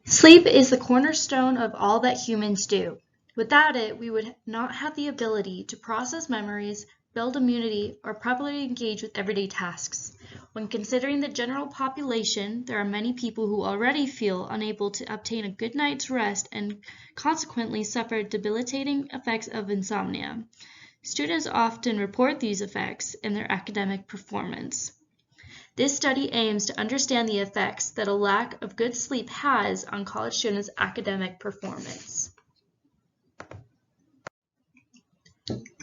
Sleep is the cornerstone of all that humans do. Without it, we would not have the ability to process memories, build immunity, or properly engage with everyday tasks. When considering the general population, there are many people who already feel unable to obtain a good night's rest and consequently suffer debilitating effects of insomnia. Students often report these effects in their academic performance. This study aims to understand the effects that a lack of good sleep has on college students' academic performance.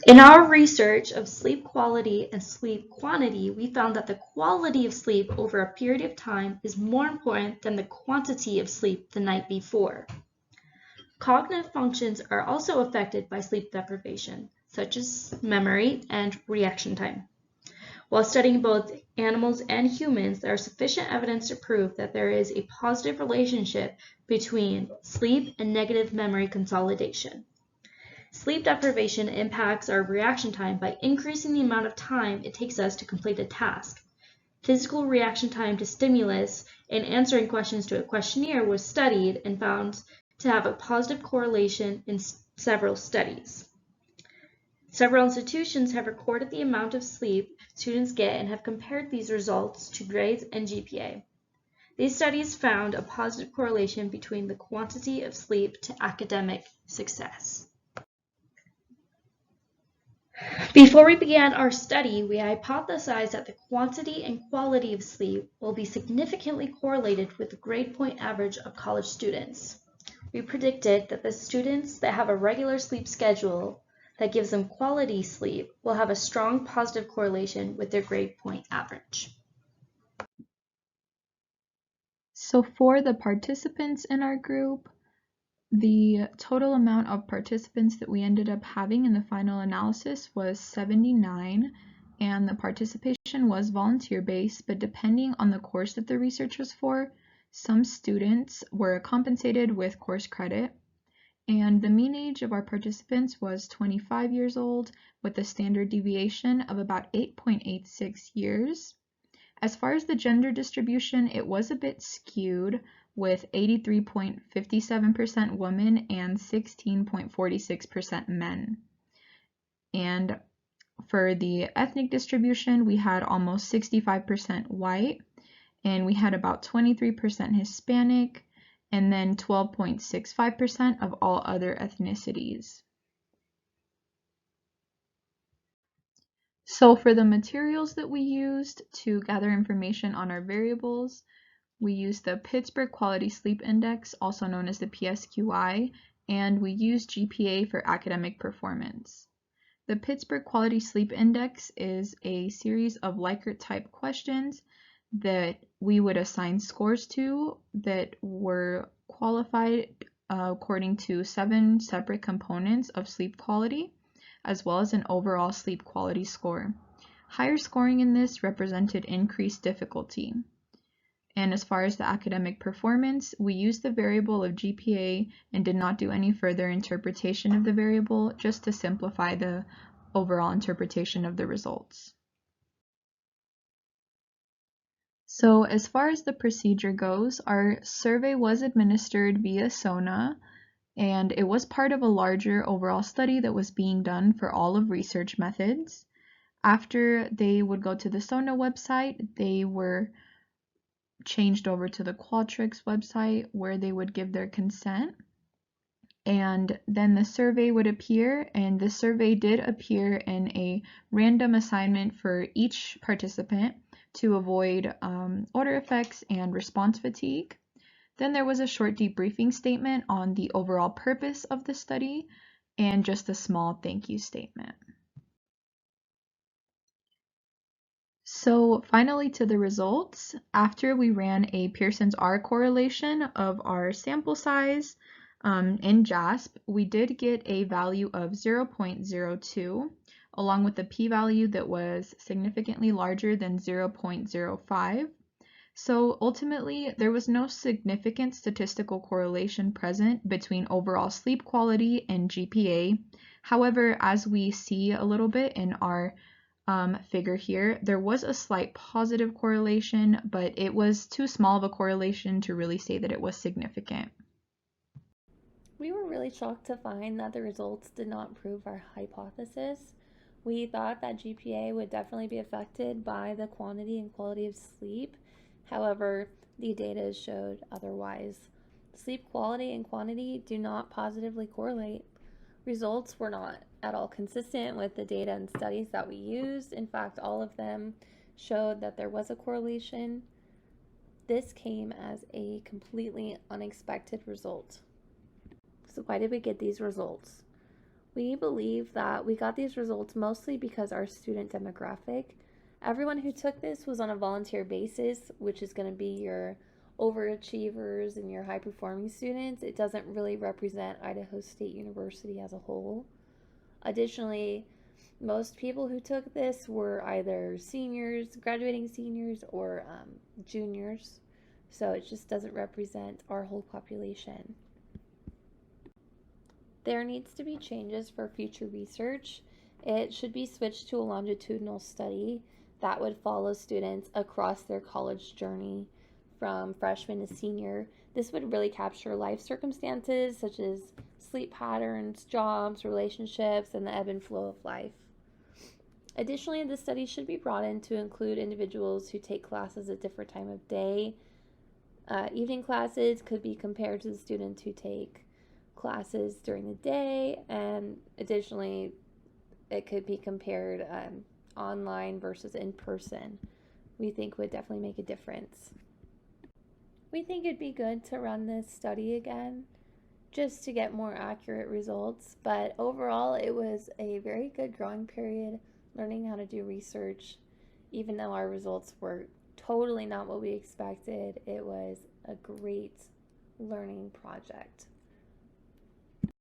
In our research of sleep quality and sleep quantity, we found that the quality of sleep over a period of time is more important than the quantity of sleep the night before. Cognitive functions are also affected by sleep deprivation, such as memory and reaction time. While studying both animals and humans, there is sufficient evidence to prove that there is a positive relationship between sleep and negative memory consolidation. Sleep deprivation impacts our reaction time by increasing the amount of time it takes us to complete a task. Physical reaction time to stimulus and answering questions to a questionnaire was studied and found to have a positive correlation in several studies. Several institutions have recorded the amount of sleep students get and have compared these results to grades and GPA. These studies found a positive correlation between the quantity of sleep to academic success. Before we began our study, we hypothesized that the quantity and quality of sleep will be significantly correlated with the grade point average of college students. We predicted that the students that have a regular sleep schedule that gives them quality sleep will have a strong positive correlation with their grade point average. So for the participants in our group, the total amount of participants that we ended up having in the final analysis was 79, and the participation was volunteer-based, but depending on the course that the research was for, some students were compensated with course credit. And the mean age of our participants was 25 years old with a standard deviation of about 8.86 years. As far as the gender distribution, it was a bit skewed with 83.57% women and 16.46% men. And for the ethnic distribution, we had almost 65% white, and we had about 23% Hispanic, and then 12.65% of all other ethnicities. So for the materials that we used to gather information on our variables, we used the Pittsburgh Quality Sleep Index, also known as the PSQI, and we used GPA for academic performance. The Pittsburgh Quality Sleep Index is a series of Likert type questions that we would assign scores to that were qualified according to 7 separate components of sleep quality, as well as an overall sleep quality score. Higher scoring in this represented increased difficulty. And as far as the academic performance, we used the variable of GPA and did not do any further interpretation of the variable, just to simplify the overall interpretation of the results. So as far as the procedure goes, our survey was administered via SONA, and it was part of a larger overall study that was being done for all of research methods. After they would go to the SONA website, they were changed over to the Qualtrics website where they would give their consent. And then the survey would appear, and the survey did appear in a random assignment for each participant to avoid order effects and response fatigue. Then there was a short debriefing statement on the overall purpose of the study and just a small thank you statement. So finally to the results, after we ran a Pearson's R correlation of our sample size in JASP, we did get a value of 0.02 along with a p-value that was significantly larger than 0.05. So ultimately, there was no significant statistical correlation present between overall sleep quality and GPA. However, as we see a little bit in our figure here, there was a slight positive correlation, but it was too small of a correlation to really say that it was significant. We were really shocked to find that the results did not prove our hypothesis. We thought that GPA would definitely be affected by the quantity and quality of sleep. However, the data showed otherwise. Sleep quality and quantity do not positively correlate. Results were not at all consistent with the data and studies that we used. In fact, all of them showed that there was a correlation. This came as a completely unexpected result. So why did we get these results? We believe that we got these results mostly because our student demographic, everyone who took this was on a volunteer basis, which is going to be your overachievers and your high-performing students. It doesn't really represent Idaho State University as a whole. Additionally, most people who took this were either seniors, graduating seniors, or juniors. So it just doesn't represent our whole population. There needs to be changes for future research. It should be switched to a longitudinal study that would follow students across their college journey from freshman to senior. This would really capture life circumstances such as sleep patterns, jobs, relationships, and the ebb and flow of life. Additionally, the study should be brought in to include individuals who take classes at different time of day. Evening classes could be compared to the students who take classes during the day, and additionally it could be compared online versus in person. We think would definitely make a difference. We think it'd be good to run this study again just to get more accurate results, but overall it was a very good growing period learning how to do research. Even though our results were totally not what we expected, it was a great learning project.